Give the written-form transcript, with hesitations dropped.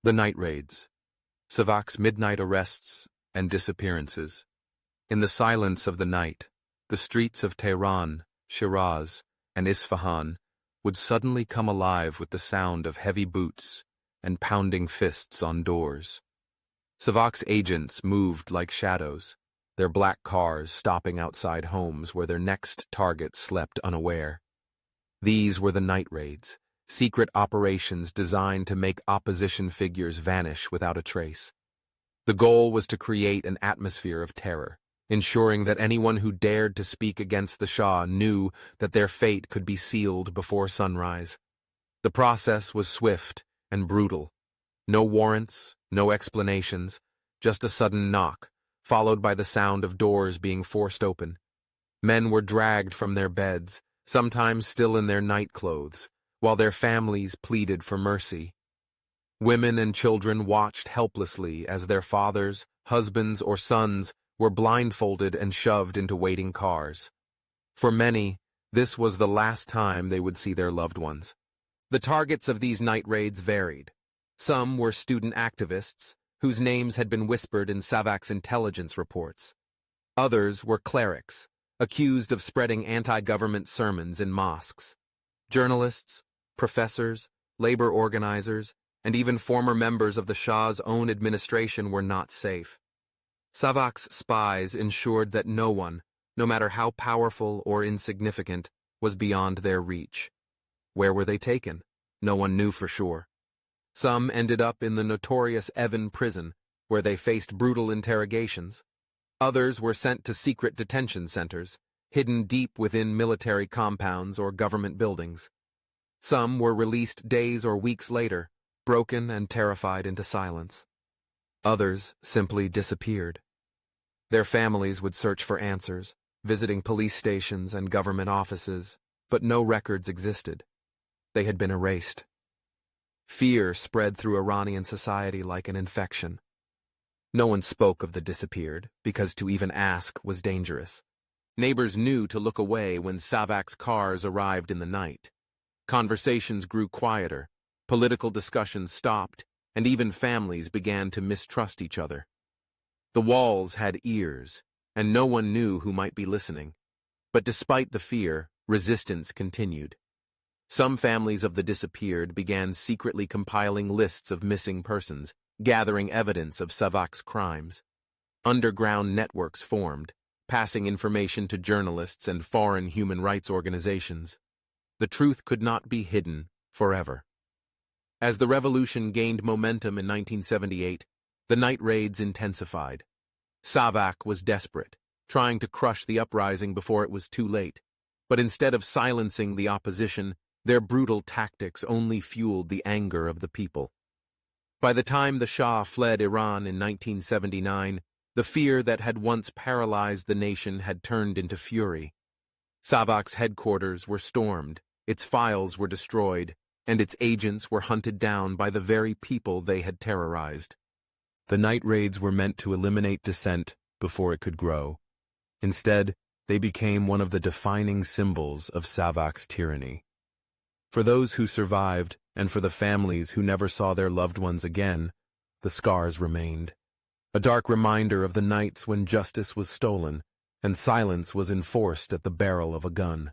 The night raids, SAVAKs' midnight arrests and disappearances. In the silence of the night, the streets of Tehran, Shiraz, and Isfahan would suddenly come alive with the sound of heavy boots and pounding fists on doors. SAVAKs' agents moved like shadows, their black cars stopping outside homes where their next targets slept unaware. These were the night raids, secret operations designed to make opposition figures vanish without a trace. The goal was to create an atmosphere of terror, ensuring that anyone who dared to speak against the Shah knew that their fate could be sealed before sunrise. The process was swift and brutal. No warrants, no explanations, just a sudden knock, followed by the sound of doors being forced open. Men were dragged from their beds, sometimes still in their night clothes, while their families pleaded for mercy. Women and children watched helplessly as their fathers, husbands, or sons were blindfolded and shoved into waiting cars. For many, this was the last time they would see their loved ones. The targets of these night raids varied. Some were student activists, whose names had been whispered in SAVAK's intelligence reports. Others were clerics, accused of spreading anti-government sermons in mosques. Journalists, professors, labor organizers, and even former members of the Shah's own administration were not safe. SAVAK's spies ensured that no one, no matter how powerful or insignificant, was beyond their reach. Where were they taken? No one knew for sure. Some ended up in the notorious Evin prison, where they faced brutal interrogations. Others were sent to secret detention centers, hidden deep within military compounds or government buildings. Some were released days or weeks later, broken and terrified into silence. Others simply disappeared. Their families would search for answers, visiting police stations and government offices, but no records existed. They had been erased. Fear spread through Iranian society like an infection. No one spoke of the disappeared, because to even ask was dangerous. Neighbors knew to look away when SAVAK's cars arrived in the night. Conversations grew quieter, political discussions stopped, and even families began to mistrust each other. The walls had ears, and no one knew who might be listening. But despite the fear, resistance continued. Some families of the disappeared began secretly compiling lists of missing persons, gathering evidence of SAVAK's crimes. Underground networks formed, passing information to journalists and foreign human rights organizations. The truth could not be hidden forever. As the revolution gained momentum in 1978, the night raids intensified. SAVAK was desperate, trying to crush the uprising before it was too late. But instead of silencing the opposition, their brutal tactics only fueled the anger of the people. By the time the Shah fled Iran in 1979, the fear that had once paralyzed the nation had turned into fury. SAVAK's headquarters were stormed, its files were destroyed, and its agents were hunted down by the very people they had terrorized. The night raids were meant to eliminate dissent before it could grow. Instead, they became one of the defining symbols of SAVAK's tyranny. For those who survived, and for the families who never saw their loved ones again, the scars remained. A dark reminder of the nights when justice was stolen, and silence was enforced at the barrel of a gun.